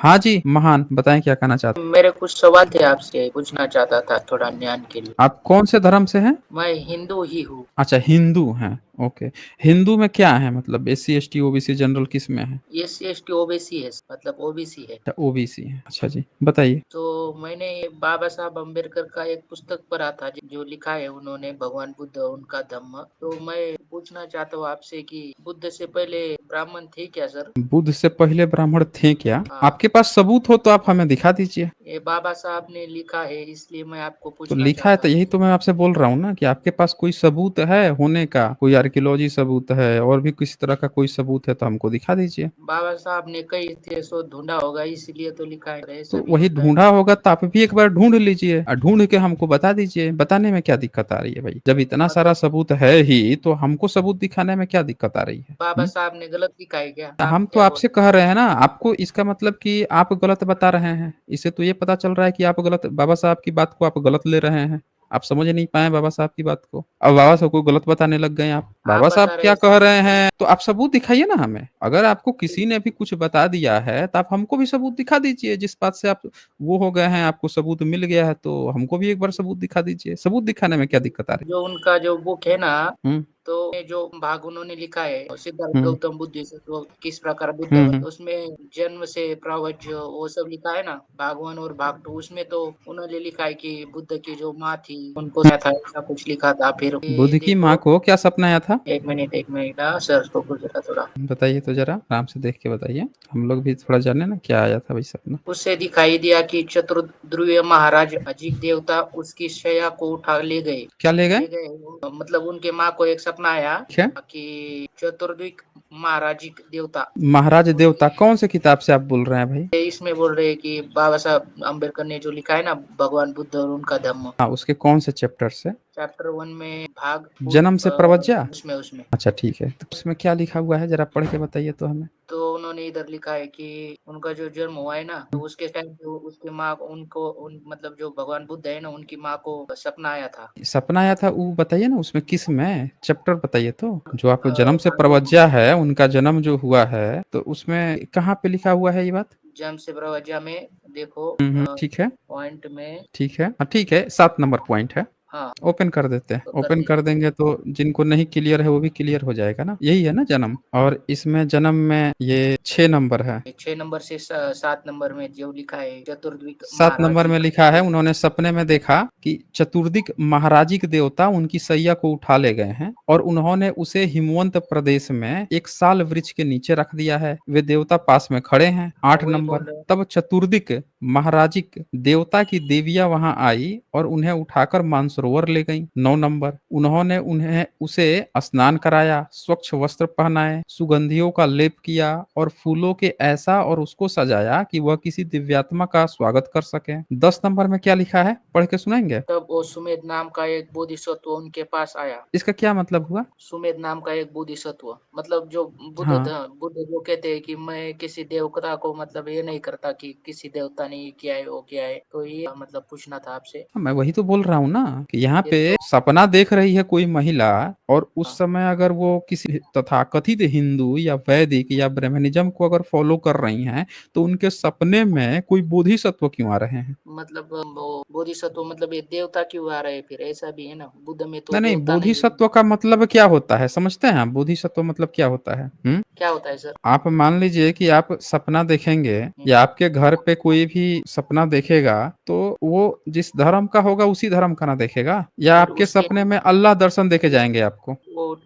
हाँ जी, महान बताएं क्या कहना चाहते मेरे कुछ सवाल थे आपसे पूछना चाहता था थोड़ा ज्ञान के लिए। हैं? आप कौन से धर्म से हैं? मैं हिंदू ही हूँ। अच्छा, हिंदू हैं। ओके। हिंदू में क्या है, मतलब S C S T OBC general किस में है? एससी एसटी ओबीसी है, मतलब ओबीसी है। अच्छा, ओबीसी है। अच्छा जी, बताइए। तो मैंने बाबा साहब अम्बेडकर का एक पुस्तक पढ़ा था जो लिखा है उन्होंने, भगवान बुद्ध उनका धम्म। तो मैं पूछना चाहता हूँ आपसे कि बुद्ध से पहले ब्राह्मण थे क्या सर? बुद्ध से पहले ब्राह्मण थे क्या? हाँ, आपके पास सबूत हो तो आप हमें दिखा दीजिए। ये बाबा साहब ने लिखा है इसलिए मैं आपको तो पूछना लिखा है चाहता तो हूँ। यही तो मैं आपसे बोल रहा हूँ ना कि आपके पास कोई सबूत है होने का, कोई आर्कियोलॉजी सबूत है और भी किसी तरह का कोई सबूत है तो हमको दिखा दीजिए। बाबा साहब ने कई देशों ढूंढा होगा इसलिए तो लिखा है, ऐसा तो भी वही होता है। ढूंढा होगा तो आप भी एक बार ढूंढ लीजिए और ढूंढ के हमको बता दीजिए। बताने में क्या दिक्कत आ रही है भाई? जब इतना सारा मतलब सबूत है ही तो हमको सबूत दिखाने में क्या दिक्कत आ रही है? बाबा साहब ने गलत लिखा है क्या? आप हम तो क्या आपसे बोलते कह रहे हैं ना, आपको इसका मतलब कि आप गलत बता रहे हैं। इससे तो ये पता चल रहा है कि आप गलत, बाबा साहब की बात को आप गलत ले रहे हैं। आप समझ नहीं पाए बाबा साहब की बात को, अब बाबा साहब को गलत बताने लग गए आप। आप बाबा साहब बता क्या रहे कह सर? रहे हैं तो आप सबूत दिखाइए ना हमें। अगर आपको किसी ने भी कुछ बता दिया है तो आप हमको भी सबूत दिखा दीजिए। जिस बात से आप वो हो गए हैं, आपको सबूत मिल गया है तो हमको भी एक बार सबूत दिखा दीजिए। सबूत दिखाने में क्या दिक्कत आ रही जो उनका जो बुक है ना, है? तो ये जो भाग उन्होंने लिखा है सिद्धार्थ हम्म गौतम बुद्ध से, तो किस प्रकार बुद्ध हम्म बने, हम्म। उसमें जन्म से प्रवच वो सब लिखा है ना, भाग 1 और भाग 2। उसमें तो उन्होंने लिखा है कि बुद्ध की जो माँ थी उनको क्या था, ऐसा कुछ लिखा था। फिर ये बुद्ध की माँ देखो, को क्या सपना आया था? एक मिनट सर को कुछ जरा थोड़ा। बताइए तो जरा आराम से देख के बताइए, हम लोग भी थोड़ा जाने ना क्या आया था भाई सपना। उसे दिखाई दिया कि चतुर्ध्रुवीय महाराज अजीत देवता उसकी शैया को उठा ले गए। क्या ले गए? ले गए मतलब उनके माँ को एक सपना आया ठीक है। कि चतुर्दिक महाराजिक देवता महाराज देवता उनकी, कौन से किताब से आप बोल रहे हैं भाई? इसमें बोल रहे हैं कि बाबा साहब अम्बेडकर ने जो लिखा है ना, भगवान बुद्ध और उनका धम्म, हाँ, उसके कौन से चैप्टर से? चैप्टर 1 में भाग जन्म से प्रवज्या। उसमें अच्छा ठीक है, तो उसमें क्या लिखा हुआ है जरा पढ़ के बताइए तो हमें। तो उन्होंने इधर लिखा है कि उनका जो जन्म हुआ है ना, तो उसके टाइम पे उसकी माँ को उनको मतलब जो भगवान बुद्ध है ना, उनकी माँ को सपना आया था। सपना आया था वो बताइए ना, उसमें किस में चैप्टर बताइए तो। जो आप जन्म से भाग प्रवज्या है, उनका जन्म जो हुआ है तो उसमें कहाँ पे लिखा हुआ है ये बात? जन्म से प्रवज्या में देखो, ठीक है। पॉइंट में। ठीक है, हाँ ठीक है, 7 नंबर पॉइंट है। हाँ, ओपन कर देते हैं, तो कर ओपन दिया। कर देंगे तो जिनको नहीं क्लियर है वो भी क्लियर हो जाएगा ना। यही है ना जन्म, और इसमें जन्म में ये 6 नंबर है। 6 नंबर से 7 नंबर में जो लिखा है चतुर्द्विक 7 नंबर में महाराजिक लिखा है, देवता। उन्होंने सपने में देखा कि चतुर्दिक महाराजिक देवता उनकी सैया को उठा ले गए हैं और उन्होंने उसे हिमवंत प्रदेश में एक साल वृक्ष के नीचे रख दिया है। वे देवता पास में खड़े हैं। हाँ, आठ वही नंबर बोल रहे हैं। तब चतुर्दिक महाराजिक देवता की देवियां वहां आई और उन्हें उठाकर मानसरोवर ले गईं। 9 नंबर उन्होंने उन्हें उसे स्नान कराया, स्वच्छ वस्त्र पहनाए, सुगंधियों का लेप किया और फूलों के ऐसा और उसको सजाया कि वह किसी दिव्यात्मा का स्वागत कर सके। 10 नंबर में क्या लिखा है, पढ़ के सुनाएंगे? तब वो सुमेध नाम का एक बोधिसत्व उनके पास आया। इसका क्या मतलब हुआ? सुमेध नाम का एक बोधिसत्व, मतलब जो हाँ, बुद्ध जो कहते हैं कि मैं किसी देवता को मतलब ये नहीं करता कि किसी देवता ने ये किया है वो किया है, तो ये मतलब पूछना था आपसे। मैं वही तो बोल रहा हूँ ना कि यहाँ फिर पे तो सपना देख रही है कोई महिला, और उस हाँ, समय अगर वो किसी तथाकथित हिंदू या वैदिक या ब्राह्मणिज्म को अगर फॉलो कर रही हैं तो उनके सपने में कोई बोधिसत्व क्यों आ रहे हैं? मतलब वो बोधिसत्व मतलब ये देवता क्यों आ रहे हैं, फिर ऐसा भी है ना, बुद्ध में तो नहीं नहीं, देवता नहीं है। बोधिसत्व का मतलब क्या होता है समझते हैं आप? बोधिसत्व मतलब क्या होता है? क्या होता है सर? आप मान लीजिए कि आप सपना देखेंगे हम्म, या आपके घर पे कोई भी सपना देखेगा तो वो जिस धर्म का होगा उसी धर्म का ना देखेगा, या फिर आपके उसके सपने में अल्लाह दर्शन देखे जाएंगे आपको?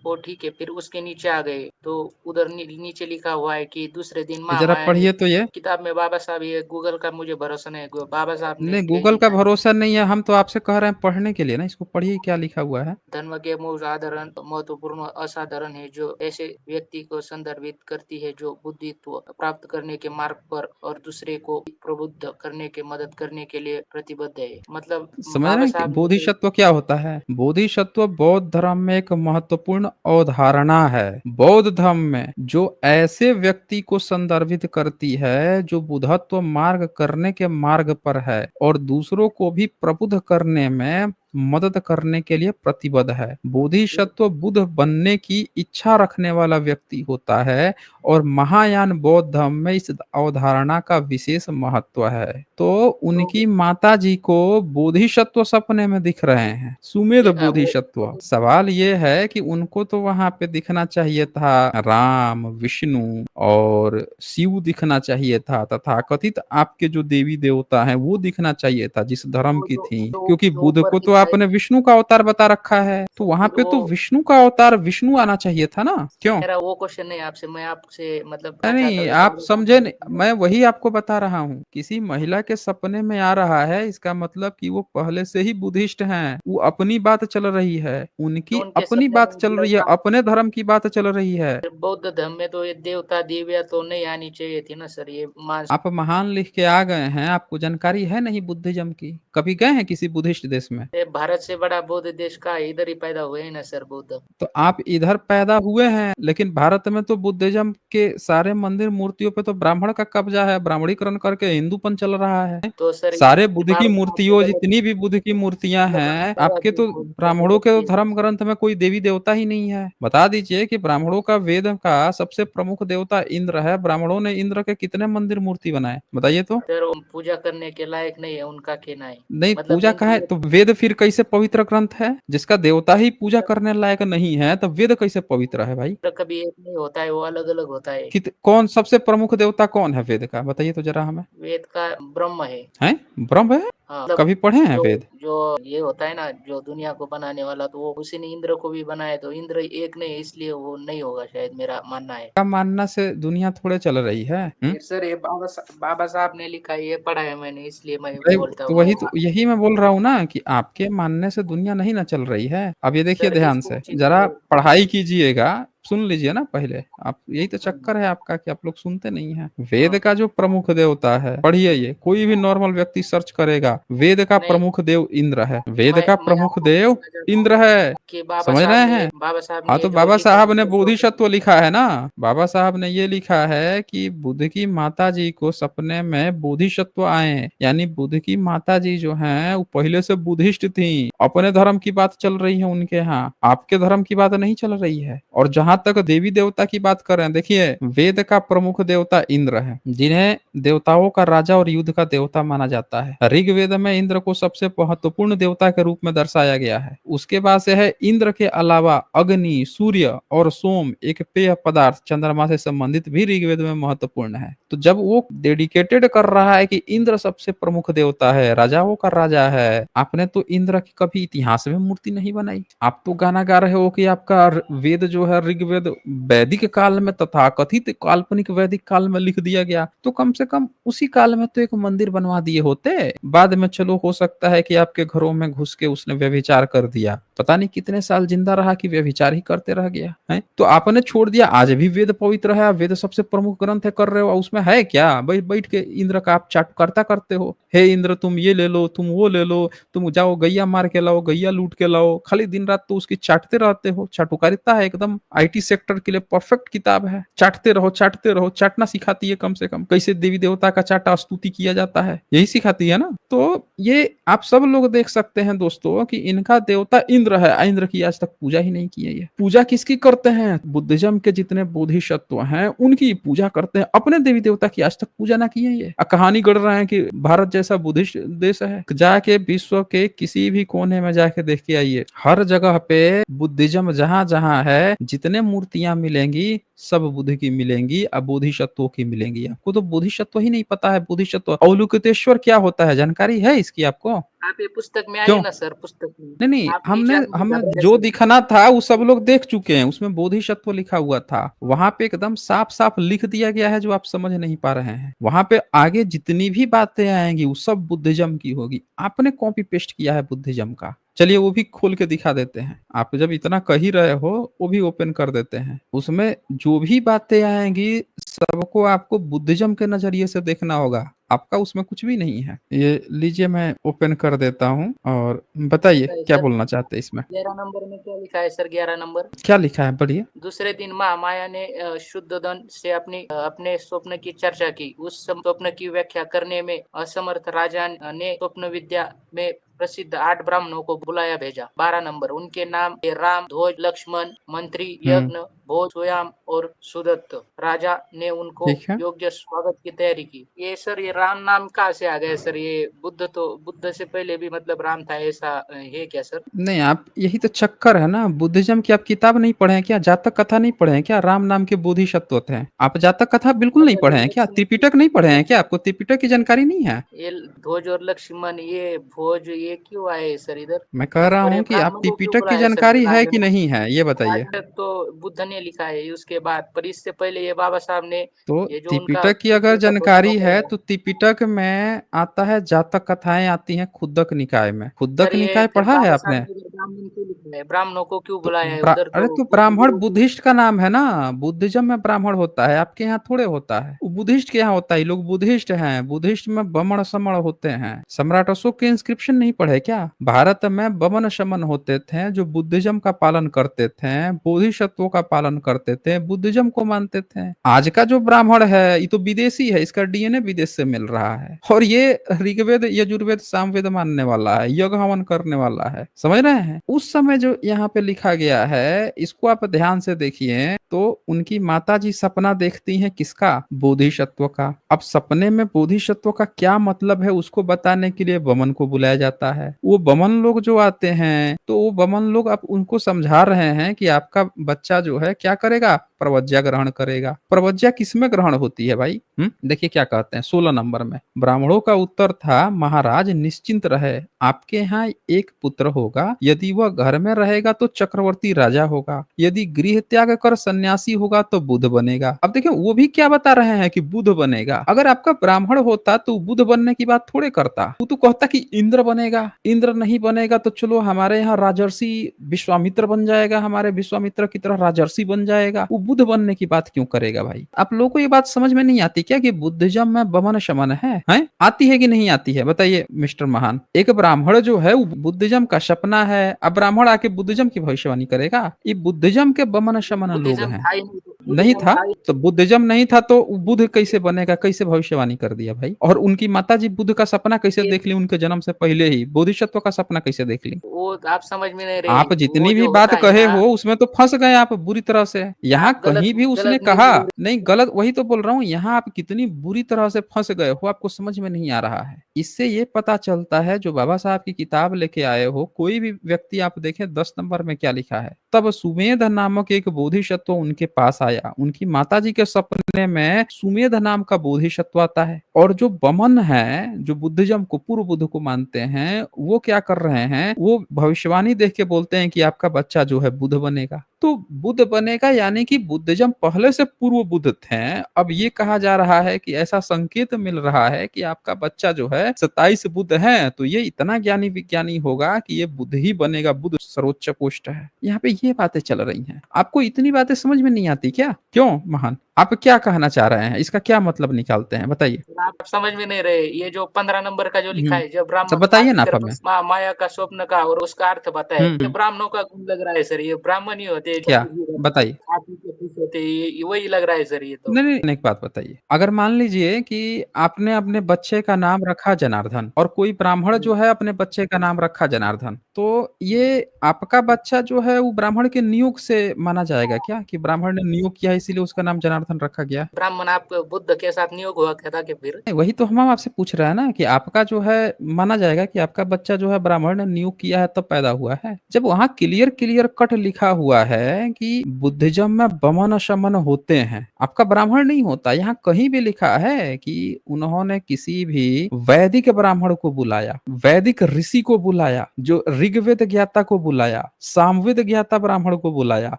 वो ठीक है, फिर उसके नीचे आ गए तो उधर नीचे लिखा हुआ है कि दूसरे दिन ये जरा महामाया ने, पढ़िए तो ये। किताब में बाबा साहब, ये गूगल का मुझे भरोसा नहीं है, बाबा साहब ने नहीं, यही गूगल का लिखा है। भरोसा नहीं है, हम तो आपसे कह रहे हैं पढ़ने के लिए ना, इसको पढ़िए क्या लिखा हुआ है। धर्म के मूल साधारण महत्वपूर्ण असाधारण है जो ऐसे व्यक्ति को संदर्भित करती है जो बुद्धित्व प्राप्त करने के मार्ग पर और दूसरे को प्रबुद्ध करने के मदद करने के लिए प्रतिबद्ध है। मतलब समझ रहे बाबा हैं कि साहब ने जो, बोधिसत्व क्या होता है? बोधिसत्व बौद्ध धर्म में एक महत्वपूर्ण अवधारणा है। बौद्ध धर्म में जो ऐसे व्यक्ति को संदर्भित करती है जो बुद्धत्व मार्ग करने के मार्ग पर है और दूसरों को भी प्रबुद्ध करने में मदद करने के लिए प्रतिबद्ध है। बोधिसत्व बुद्ध बनने की इच्छा रखने वाला व्यक्ति होता है और महायान बौद्ध धर्म में इस अवधारणा का विशेष महत्व है। तो उनकी माता जी को बोधिसत्व सपने में दिख रहे हैं, सुमेध बोधिसत्व। सवाल ये है कि उनको तो वहां पे दिखना चाहिए था राम, विष्णु और शिव दिखना चाहिए था, तथा कथित आपके जो देवी देवता हैं वो दिखना चाहिए था जिस धर्म की थी, क्योंकि बुद्ध ऊपर को तो दिखाई आपने विष्णु का अवतार बता रखा है, तो वहां पे वो तो विष्णु का अवतार विष्णु आना चाहिए था ना, क्यों? मेरा वो क्वेश्चन नहीं आपसे, मैं आपसे मतलब कहना चाहता नहीं, हूँ आप समझे नहीं, मैं वही आपको बता रहा हूँ। किसी महिला के सपने में आ रहा है, इसका मतलब कि वो पहले से ही बुद्धिस्ट हैं। वो अपनी बात चल रही है, उनकी तो उनके अपनी सपने में बात चल रही है, मतलब अपने धर्म की बात चल रही है। बौद्ध धर्म में तो ये देवता देवियाँ तो नहीं आनी चाहिए थी ना सर, ये मांस आप महान लिख के आ गए हैं, आपको जानकारी है नहीं बुद्धिज्म की? कभी गए हैं किसी बुद्धिस्ट देश में? ये भारत से बड़ा बौद्ध देश का है, इधर ही पैदा हुए हैं ना सर बुद्ध। तो आप इधर पैदा हुए हैं, लेकिन भारत में तो बुद्धिज्म के सारे मंदिर मूर्तियों पे तो ब्राह्मण का कब्जा है, ब्राह्मणीकरण करके हिंदूपन चल रहा है। तो सर सारे ये बुद्ध की भारत में आपने मूर्तियों, गलत जितनी भी बुद्ध की मूर्तियां हैं, गलत आपके तो बोल ब्राह्मणों गलत के तो किए। धर्म ग्रंथ में कोई देवी देवता ही नहीं है। बता दीजिए कि ब्राह्मणों का वेद का सबसे प्रमुख देवता इंद्र है। ब्राह्मणों ने इंद्र के कितने मंदिर मूर्ति बनाए, बताइए तो? सर वो पूजा करने के लायक नहीं है, उनका कहना है। नहीं, मतलब पूजा का है तो वेद फिर कैसे पवित्र ग्रंथ है? जिसका देवता ही पूजा करने लायक नहीं है, तो वेद कैसे पवित्र है भाई? इंद्र कभी एक नहीं होता है, वो अलग अलग होता है। कौन सबसे प्रमुख देवता कौन है वेद का, बताइए तो जरा हमें। वेद का ब्रह्म है। हैं? ब्रह्म है? हाँ मतलब कभी पढ़े हैं जो वेद? जो ये होता है ना, जो दुनिया को बनाने वाला, तो वो उसी ने इंद्र को भी बनाया, तो इंद्र एक नहीं है, इसलिए वो नहीं होगा शायद, मेरा मानना है। का मानना से दुनिया थोड़े चल रही है? ये सर ये बाबा साहब ने लिखा है, ये पढ़ा है मैंने, इसलिए मैं भाई, बोलता तो हूँ मैं। वही तो यही मैं बोल रहा हूँ ना कि आपके मानने से दुनिया नहीं ना चल रही है। अब ये देखिए सर ध्यान जिसको से, उचित जरा लगे। पढ़ाई कीजिएगा, सुन लीजिए ना पहले आप। यही तो चक्कर है आपका कि आप लोग सुनते नहीं हैं। वेद हाँ का जो प्रमुख देवता है, पढ़िए, ये कोई भी नॉर्मल व्यक्ति सर्च करेगा, वेद का नहीं, प्रमुख देव इंद्र है। वेद का मैं प्रमुख आपको देव बताना चाहता इंद्र हूँ है। कि समझ रहे हैं? बाबा साहब हाँ, ने तो जो बाबा लिखा साहब है ने वो बोधिसत्व लिखा है ना। बाबा साहब ने ये लिखा है कि बुद्ध की माता जी को सपने में बोधिसत्व आए, यानी बुद्ध की माता जी जो हैं वो पहले से बुद्धिस्ट थी। अपने धर्म की बात चल रही है उनके यहाँ, आपके धर्म की बात नहीं चल रही है। और जहां तक देवी देवता की बात कर रहे हैं, देखिए वेद का प्रमुख देवता इंद्र है, जिन्हें देवताओं का राजा और युद्ध का देवता माना जाता है। ऋग्वेद में इंद्र को सबसे महत्वपूर्ण देवता के रूप में दर्शाया गया है। उसके बाद से है इंद्र के अलावा अग्नि, सूर्य और सोम, एक पेय पदार्थ चंद्रमा से संबंधित, भी ऋग्वेद में महत्वपूर्ण है। तो जब वो डेडिकेटेड कर रहा है कि इंद्र सबसे प्रमुख देवता है, राजाओं का राजा है, आपने तो इंद्र की कभी इतिहास में मूर्ति नहीं बनाई। आप तो गाना गा रहे हो कि आपका वेद जो है ऋग्वेद वैदिक काल में तथा कथित काल्पनिक वैदिक काल में लिख दिया गया, तो कम से कम उसी काल में तो एक मंदिर बनवा दिए होते। बाद में चलो हो सकता है कि आपके घरों में घुस के उसने व्यभिचार कर दिया, पता नहीं कितने साल जिंदा रहा कि व्यभिचार ही करते रह गया है, तो आपने छोड़ दिया। आज भी वेद पवित्र है, वेद सबसे प्रमुख ग्रंथ है, कर रहे हो, उसमें है क्या? बैठ बैठ के इंद्र का आप चाटुकारता करते हो। हे इंद्र, तुम ये ले लो, तुम वो ले लो, तुम जाओ गैया मार के लाओ, गैया लूट के लाओ, खाली दिन रात तो उसकी चाटते रहते हो। चाटुकारिता है एकदम, आईटी सेक्टर के लिए परफेक्ट किताब है। चाटते रहो चाटते रहो, चाटना सिखाती है कम से कम, कैसे देवी देवता का चाटा स्तुति किया जाता है, यही सिखाती है ना। तो ये आप सब लोग देख सकते हैं दोस्तों कि इनका देवता इंद्र है, इंद्र की आज तक पूजा ही नहीं की है। ये पूजा किसकी करते हैं? बुद्धिज्म के जितने बोधिसत्व हैं उनकी पूजा करते हैं, अपने देवी देवता की आज तक पूजा ना की है। ये कहानी गढ़ रहे हैं कि भारत जैसा बुद्धिस्ट देश है। जाके विश्व के किसी भी कोने में जाके देख के आइए, हर जगह पे बुद्धिज्म जहां जहां है, जितने मूर्तियां मिलेंगी सब बुद्ध की मिलेंगी, अब बोधिसत्वों की मिलेंगी। आपको तो बोधिसत्व ही नहीं पता है। बोधिसत्व अवलोकितेश्वर क्या होता है, जानकारी है इसकी आपको? आप ये पुस्तक में आइए क्यों? ना सर, पुस्तक में नहीं नहीं, आप नीचे हमने आके हमें दिखा जो दो। दिखना था वो सब लोग देख चुके हैं। उसमें बोधिसत्व लिखा हुआ था, वहां पे एकदम साफ साफ लिख दिया गया है, जो आप समझ नहीं पा रहे हैं। वहां पे आगे जितनी भी बातें आएंगी वो सब बुद्धिज्म की होगी। आपने कॉपी पेस्ट किया है बुद्धिज्म का। चलिए वो भी खोल के दिखा देते हैं। आप जब इतना कह ही रहे हो, वो भी ओपन कर देते हैं। उसमें जो भी बातें आएंगी सबको आपको बुद्धिज्म के नजरिए से देखना होगा, आपका उसमें कुछ भी नहीं है। ये लीजिए, मैं ओपन कर देता हूँ और बताइए क्या सर बोलना चाहते हैं इसमें। 11 नंबर में क्या लिखा है सर? 11 नंबर, क्या लिखा है बढ़िए। दूसरे दिन महामाया ने शुद्ध धन से अपने स्वप्न की चर्चा की। उस स्वप्न की व्याख्या करने में असमर्थ राजा ने स्वप्न विद्या में प्रसिद्ध 8 ब्राह्मणों को बुलाया भेजा। 12 नंबर उनके नाम थे राम, ध्वज, लक्ष्मण, मंत्री, हुँ, यज्ञ, भोज, स्वयं और सुदत्त। राजा ने उनको ठीक है। योग्य स्वागत की तैयारी की। ये सर ये राम नाम कहाँ से आ गया सर? ये बुद्ध से पहले भी मतलब राम था ऐसा है क्या सर? नहीं, आप यही तो चक्कर है ना, बुद्धिज़्म की आप किताब नहीं पढ़े हैं क्या? जातक कथा नहीं पढ़े हैं क्या? राम नाम के बोधिसत्व थे। आप जातक कथा बिल्कुल नहीं मतलब पढ़े ये हैं क्या? लक्ष्मण त्रिपिटक नहीं पढ़े हैं क्या? आपको त्रिपिटक की जानकारी नहीं है? ये ध्वज और लक्ष्मण ये भोज ये क्यों आए सर इधर? मैं कह रहा और ये हूँ कि आप ब्राह्मण को क्यों त्रिपिटक की बुलाया सर जानकारी है राजा कि ने? नहीं है? ये बताइए। राजा तो बुद्ध ने लिखा है उसके बाद, पर इससे पहले ये बाबा साहब ने तो ये जो उनका त्रिपिटक की अगर पितृ का जानकारी पुस्तक है है तो त्रिपिटक में आता है जातक कथाएँ आती हैं खुद्दक निकाय में। सर, खुद्दक ये निकाय फिर पढ़ा है बाबा साहब आपने? ने इधर ब्राह्मण क्यों लिखा है? ब्राह्मणों को क्यों तो बुलाया है? उधर तो तो बुद्ध ब्राह्मण गुरु बुद्धिस्ट का नाम है ना, बुद्धिज्म में ब्राह्मण होता है, आपके यहाँ थोड़े होता है। वो बुद्धिस्ट के यहाँ होता है, ये लोग बुद्धिस्ट हैं, बुद्धिस्ट में बमण समण होते हैं। सम्राट अशोक के इंस्क्रिप्शन नहीं पढ़े क्या? भारत में बमन शमन होते थे जो बुद्धिज्म का पालन करते थे, बोधिसत्वों का पालन करते थे, बुद्धिज्म को मानते थे। आज का जो ब्राह्मण है ये तो विदेशी है, इसका डीएनए विदेश से मिल रहा है और ये ऋग्वेद यजुर्वेद सामवेद मानने वाला है, यज्ञ हवन करने वाला है। समझ रहे हैं? उस समय जो यहाँ पे लिखा गया है इसको आप ध्यान से देखिए तो उनकी माताजी सपना देखती हैं किसका? बोधिसत्व का। अब सपने में बोधिसत्व का क्या मतलब है उसको बताने के लिए बमन को बुलाया जाता है। वो बमन लोग जो आते हैं तो वो बमन लोग अब उनको समझा रहे हैं कि आपका बच्चा जो है क्या करेगा? प्रवज्ञा ग्रहण करेगा। प्रवज्ञा किसमें ग्रहण होती है भाई? देखिए क्या कहते हैं 16 नंबर में। ब्राह्मणों का उत्तर था, महाराज निश्चिंत रहे, आपके यहाँ एक पुत्र होगा, यदि वह घर में रहेगा तो चक्रवर्ती राजा होगा, यदि गृह त्याग कर सन्यासी होगा तो बुद्ध बनेगा। अब देखिए वो भी क्या बता रहे हैं कि बुद्ध बनेगा। अगर आपका ब्राह्मण होता तो बुद्ध बनने की बात थोड़े करता, वो तो कहता कि इंद्र बनेगा। इंद्र नहीं बनेगा तो चलो हमारे यहाँ राजर्षि विश्वामित्र बन जाएगा, हमारे विश्वामित्र की तरह राजर्षि बन जाएगा। वो बुद्ध बनने की बात क्यों करेगा भाई? आप लोगों को ये बात समझ में नहीं आती क्या कि बुद्धिज्म में बमन शमन है? आती है कि नहीं आती है? बताइए मिस्टर महान। एक ब्राह्मण जो है वो बुद्धिज्म का सपना है, अब ब्राह्मण आके बुद्धिज्म की भविष्यवाणी करेगा? ये बुद्धिज्म के बमन शमन लोग बुद्धिज्म हैं। था ही नहीं, नहीं बुद्धिज्म था था ही तो बुद्धिज्म नहीं था तो बुद्ध कैसे बनेगा? कैसे भविष्यवाणी कर दिया भाई? और उनकी माताजी बुद्ध का सपना कैसे नहीं। देख ली उनके जन्म से पहले ही? बोधिसत्व का सपना कैसे देख ली? वो आप समझ में नहीं रहे। आप वो जितनी भी जो बात होता है कहे ना, हो उसमें तो फंस गए आप बुरी तरह से। यहाँ आप गलत कहीं भी उसने गलत नहीं कहा बोल नहीं, रहे। गलत वही तो बोल रहा हूँ। यहाँ आप कितनी बुरी तरह से फंस गए हो आपको समझ में नहीं आ रहा है। इससे ये पता चलता है जो बाबा साहब की किताब लेके आए हो, कोई भी व्यक्ति आप देखें 10 नंबर में क्या लिखा है। तब सुमेध नामक एक बोधिसत्व उनके पास आया, उनकी माताजी के सपने में सुमेध नाम का बोधिसत्व आता है। और जो बमन है, जो बुद्धिज्म को पूर्व बुद्ध को मानते हैं, वो क्या कर रहे हैं? वो भविष्यवाणी देख के बोलते हैं कि आपका बच्चा जो है बुद्ध बनेगा। तो बुद्ध बनेगा यानी कि बुद्धिज्म पहले से पूर्व बुद्ध थे। अब ये कहा जा रहा है कि ऐसा संकेत मिल रहा है कि आपका बच्चा जो है 27 बुद्ध है तो ये इतना ज्ञानी विज्ञानी होगा कि ये बुद्ध ही बनेगा, बुद्ध सर्वोच्च पोस्ट है। यहाँ पे ये बातें चल रही हैं। आपको इतनी बातें समझ में नहीं आती क्या? क्यों महान? आप क्या कहना चाह रहे हैं? इसका क्या मतलब निकालते हैं? बताइए। आप समझ में नहीं रहे। ये जो 15 नंबर का जो लिखा हम्म। है, जब सब ब्राह्मण बताइए ना मार्ग आप कर हमें। माया का स्वप्न का और उसका अर्थ बताए, ये हम्म। ब्राह्मणों का गुण लग रहा है सर। ये ब्राह्मण ही होते हैं जो क्या? खुशी रहते हैं, बताइए। खा पी के खुश होते हैं, ये वही लग रहा है सर ये तो। नहीं, नहीं, एक बात बताइए। अगर मान लीजिए कि आपने अपने बच्चे का नाम रखा जनार्दन और कोई ब्राह्मण जो है अपने बच्चे का नाम रखा जनार्दन, तो ये आपका बच्चा जो है वो ब्राह्मण के नियोग से माना जाएगा क्या? कि ब्राह्मण ने नियोग किया है इसीलिए उसका नाम जनार्दन रखा गया? ब्राह्मण आप बुद्ध के साथ नियोग हुआ क्या था कि फिर? नहीं, वही तो हम आपसे पूछ रहे हैं ना कि आपका जो है माना जाएगा कि आपका बच्चा जो है ब्राह्मण ने नियोग किया है तब पैदा हुआ है। जब वहां क्लियर क्लियर कट लिखा हुआ है कि बुद्धिज्म में बमन शमन होते हैं, आपका ब्राह्मण नहीं होता। यहाँ कहीं भी लिखा है कि उन्होंने किसी भी वैदिक ब्राह्मण को बुलाया, वैदिक ऋषि को बुलाया, जो ऋग्वेद ज्ञाता को बुलाया, सामवेद ज्ञाता ब्राह्मण को बुलाया,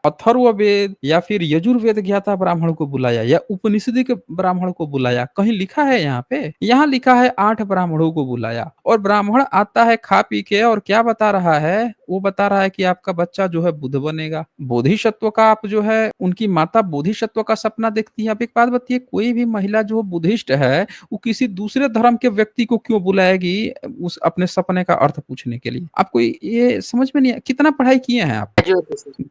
अथर्ववेद या फिर यजुर्वेद ज्ञाता ब्राह्मण को बुलाया या उपनिषदिक ब्राह्मण को बुलाया। कहीं लिखा है यहाँ पे? यहाँ लिखा है 8 ब्राह्मणों को बुलाया और ब्राह्मण आता है खा पी के और क्या बता रहा है? वो बता रहा है कि आपका बच्चा जो है बुद्ध बनेगा। बोधिसत्व का आप जो है उनकी माता बोधिसत्व का सपना देखती है। आप एक बात बताइए, कोई भी महिला जो बुद्धिस्ट है वो किसी दूसरे धर्म के व्यक्ति को क्यों बुलाएगी उस अपने सपने का अर्थ पूछने के लिए? आपको ये समझ में नहीं कितना पढ़ाई किए हैं आप?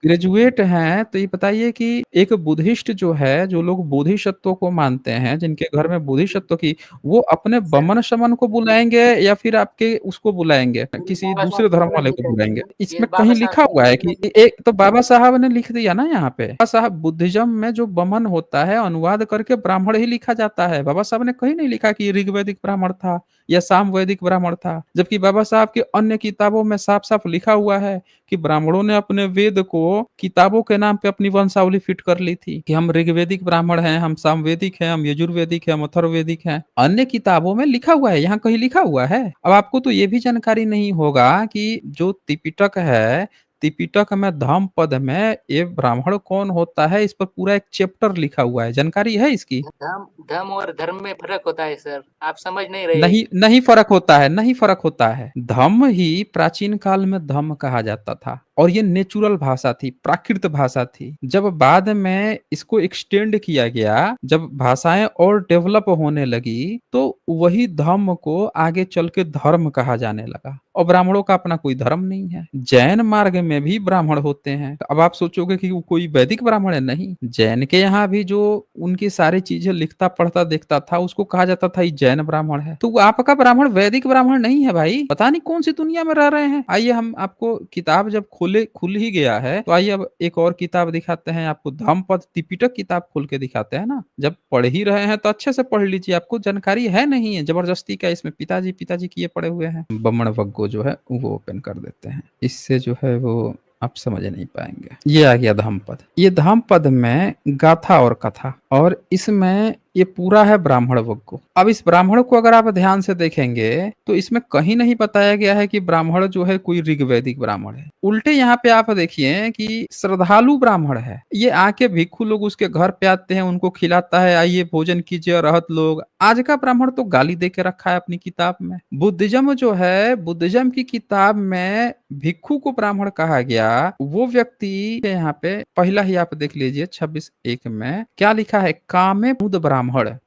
ग्रेजुएट हैं तो ये बताइए कि एक बुद्धिस्ट जो है, जो लोग बोधिसत्व को मानते हैं, जिनके घर में बोधिसत्व की, वो अपने सर बमन शमन को बुलाएंगे या फिर आपके उसको बुलाएँगे, ये किसी बाबा दूसरे साहब धर्म गलत वाले को बताइए बुलाएँगे। ना, ये इसमें बाबा कहीं साहब लिखा हुआ है कि गलत एक तो बाबा साहब ने लिख दिया ना यहाँ पे। बाबा साहब बुद्धिज़्म में जो बमन होता है अनुवाद करके ब्राह्मण ही लिखा जाता है। बाबा साहब ने कहीं नहीं लिखा कि ऋग्वैदिक ब्राह्मण था या सामवेदिक ब्राह्मण था। जबकि बाबा साहब की अन्य किताबों में साफ-साफ लिखा हुआ है कि ब्राह्मणों ने अपने वेद को किताबों के नाम पे अपनी वंशावली फिट कर ली थी कि हम ऋग्वैदिक ब्राह्मण हैं, हम सामवेदिक हैं, हम यजुर्वेदिक हैं, हम अथर्ववेदिक हैं। अन्य किताबों में लिखा हुआ है, यहाँ कहीं लिखा हुआ है। अब आपको तो ये भी जानकारी नहीं होगा कि जो त्रिपिटक है, त्रिपिटक में धम्मपद में ये ब्राह्मण कौन होता है, इस पर पूरा एक चैप्टर लिखा हुआ है। जानकारी है इसकी? धर्म धर्म और धर्म में फ़र्क होता है सर, आप समझ नहीं रहे। नहीं, नहीं फ़र्क होता है, नहीं फ़र्क होता है। धम्म ही प्राचीन काल में धम्म कहा जाता था और ये नेचुरल भाषा थी, प्राकृत भाषा थी। जब बाद में इसको एक्सटेंड किया गया, जब भाषाएँ और डेवलप होने लगी, तो वही धम्म को आगे चल के धर्म कहा जाने लगा और ब्राह्मणों का अपना कोई धर्म नहीं है। जैन मार्ग में भी ब्राह्मण होते हैं। अब आप सोचोगे कि वो कोई वैदिक ब्राह्मण है, नहीं। जैन के यहाँ भी जो उनकी सारी चीज़ें लिखता, पढ़ता, देखता था, उसको कहा जाता था ये जैन ब्राह्मण है। तो आपका ब्राह्मण वैदिक ब्राह्मण नहीं है भाई। पता नहीं कौन-सी दुनिया में रह रहे हैं। आइए हम आपको किताब जब खुल ही गया है, तो आइए अब एक और किताब दिखाते हैं आपको। धम्मपद त्रिपिटक किताब खोल के दिखाते हैं ना। जब पढ़ ही रहे हैं तो अच्छे से पढ़ लीजिए। आपको जानकारी है नहीं है, जबरदस्ती का इसमें पिताजी किए पड़े हुए हैं। बमण वग्गो जो है वो ओपन कर देते हैं। इससे जो है वो आप समझ नहीं पाएँगे। ये आ गया धम्मपद। ये धम्मपद में गाथा और कथा और इसमें ये पूरा है ब्राह्मण वग्गो। अब इस ब्राह्मण को अगर आप ध्यान से देखेंगे तो इसमें कहीं नहीं बताया गया है कि ब्राह्मण जो है कोई ऋग्वैदिक ब्राह्मण है। उल्टे यहाँ पे आप देखिए कि श्रद्धालु ब्राह्मण है। ये आके भिक्षु लोग उसके घर पे आते हैं, उनको खिलाता है, आइए भोजन कीजिए अरहत लोग। आज का ब्राह्मण तो गाली दे के रखा है अपनी किताब में। बुद्धिज्म जो है, बुद्धिज्म की किताब में भिक्षु को ब्राह्मण कहा गया। वो व्यक्ति यहाँ पे पहला ही आप देख लीजिए 26:1 में क्या लिखा है, कामे मुद ब्राह्मण।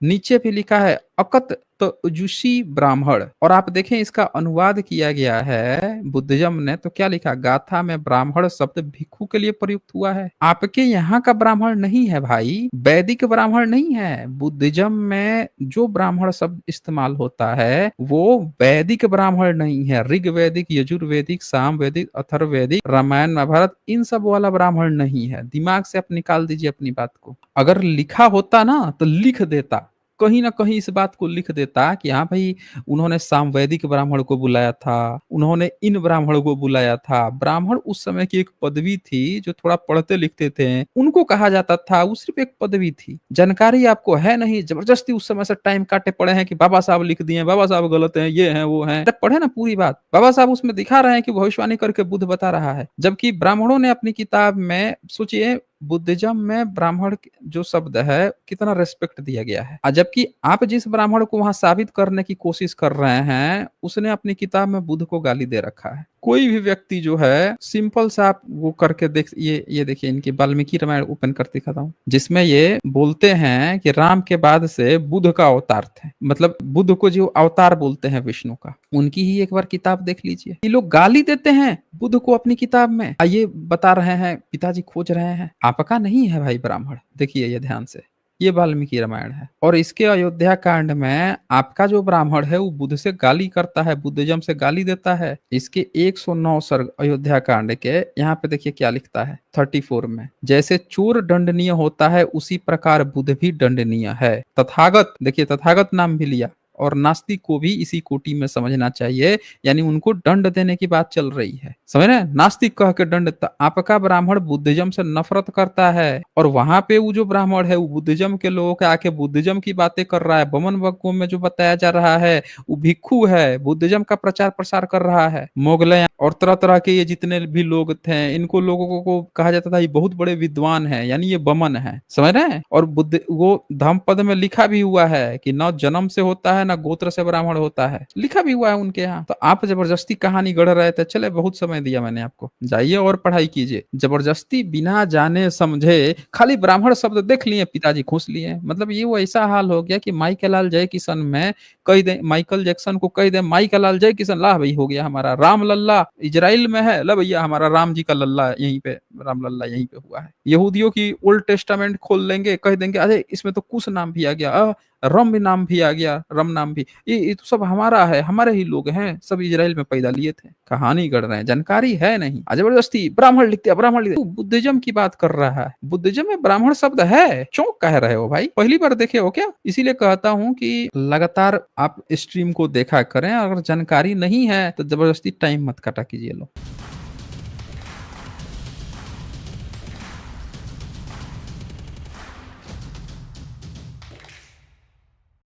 नीचे भी लिखा है अकत तो जुशी ब्राह्मण। और आप देखें इसका अनुवाद किया गया है बुद्धिज्म ने, तो क्या लिखा, गाथा में ब्राह्मण शब्द भिक्षु के लिए प्रयुक्त हुआ है। आपके यहाँ का ब्राह्मण नहीं है भाई, वैदिक ब्राह्मण नहीं है। बुद्धिज्म में जो ब्राह्मण शब्द इस्तेमाल होता है वो वैदिक ब्राह्मण नहीं है। ऋग्वैदिक, यजुर्वेदिक, सामवेदिक, अथर्ववेदिक, रामायण, महाभारत, इन सब वाला ब्राह्मण नहीं है। दिमाग से आप निकाल दीजिए अपनी बात को। अगर लिखा होता ना तो लिख देता, कहीं ना कहीं इस बात को लिख देता कि हाँ भाई उन्होंने सामवेदिक ब्राह्मण को बुलाया था, उन्होंने इन ब्राह्मण को बुलाया था। ब्राह्मण उस समय की एक पदवी थी, जो थोड़ा पढ़ते लिखते थे उनको कहा जाता था। वो सिर्फ एक पदवी थी, जानकारी आपको है नहीं। जबरदस्ती उस समय से टाइम काटे पड़े हैं कि बाबा साहब लिख दिए, बाबा साहब गलत हैं, ये हैं वो हैं। पढ़े ना पूरी बात, बाबा साहब उसमें दिखा रहे हैं कि भविष्यवाणी करके बुद्ध बता रहा है। जबकि ब्राह्मणों ने अपनी किताब में, सोचिए बुद्धिज्म में ब्राह्मण जो शब्द है कितना रेस्पेक्ट दिया गया है। जबकि आप जिस ब्राह्मण को वहां साबित करने की कोशिश कर रहे हैं उसने अपनी किताब में बुद्ध को गाली दे रखा है। कोई भी व्यक्ति जो है सिंपल सा आप वो करके देख, ये देखिए इनकी वाल्मीकि रामायण ओपन कर दिखाता हूँ, जिसमें ये बोलते हैं कि राम के बाद से बुद्ध का अवतार थे। मतलब बुद्ध को जो अवतार बोलते हैं विष्णु का, उनकी ही एक बार किताब देख लीजिए। ये लोग गाली देते हैं बुद्ध को अपनी किताब में, ये बता रहे हैं पिताजी खोज रहे हैं। आपका नहीं है भाई ब्राह्मण। देखिए ये ध्यान से, ये वाल्मीकि रामायण है और इसके अयोध्या कांड में आपका जो ब्राह्मण है वो बुद्ध से गाली करता है, बुद्धिज्म से गाली देता है। इसके 109 सर्ग अयोध्या कांड के, यहाँ पे देखिए क्या लिखता है 34 में, जैसे चोर दंडनीय होता है उसी प्रकार बुद्ध भी दंडनीय है। तथागत, देखिए तथागत नाम भी लिया, और नास्तिक को भी इसी कोटि में समझना चाहिए, यानी उनको दंड देने की बात चल रही है। समझ रहे हैं, नास्तिक कह के दंड। आपका ब्राह्मण बुद्धिज्म से नफरत करता है और वहां पे वो जो ब्राह्मण है वो बुद्धिज्म के लोगों के आके बुद्धिज्म की बातें कर रहा है। बमन वक्कों में जो बताया जा रहा है वो भिक्षु है, बुद्धिज्म का प्रचार प्रसार कर रहा है। मोगले और तरह तरह के ये जितने भी लोग थे, इनको लोगों को कहा जाता था ये बहुत बड़े विद्वान है, यानी ये बमन है। समझ रहे हैं, और बुद्ध वो धम्मपद में लिखा भी हुआ है कि न जन्म से होता है ना गोत्र से ब्राह्मण होता है, लिखा भी हुआ है उनके यहाँ। तो आप जबरदस्ती कहानी गढ़ रहे थे। चले बहुत समय दिया मैंने आपको, जाइए और पढ़ाई कीजिए। जबरदस्ती बिना जाने समझे खाली ब्राह्मण शब्द देख लिए पिताजी खुश लिए। मतलब ये वो ऐसा हाल हो गया कि माइकल जय किशन में कह दे, माइकल जैक्सन को कह दे माइकल जय किशन, ला भाई हो गया हमारा राम लल्ला इजराइल में है, ला भैया हमारा राम जी का लल्ला यहीं पे, राम लल्ला यहीं पे हुआ है। यहूदियों की ओल्ड टेस्टामेंट खोल लेंगे, कह देंगे अरे इसमें तो कुछ नाम भी आ गया, रम नाम भी आ गया, रम नाम भी। ये तो सब हमारा है, हमारे ही लोग हैं, सब इज़राइल में पैदा लिए थे। कहानी गढ़ रहे हैं, जानकारी है नहीं। ज़बरदस्ती ब्राह्मण लिख दिया, ब्राह्मण लिख दिया। तू बुद्धिज़्म की बात कर रहा है। बुद्धिज़्म में ब्राह्मण शब्द है, चौंक कह रहे हो भाई? पहली बार देखे हो क्या? इसीलिए कहता हूँ कि लगातार आप स्ट्रीम को देखा करें, अगर जानकारी नहीं है तो ज़बरदस्ती टाइम मत काटा कीजिए लो।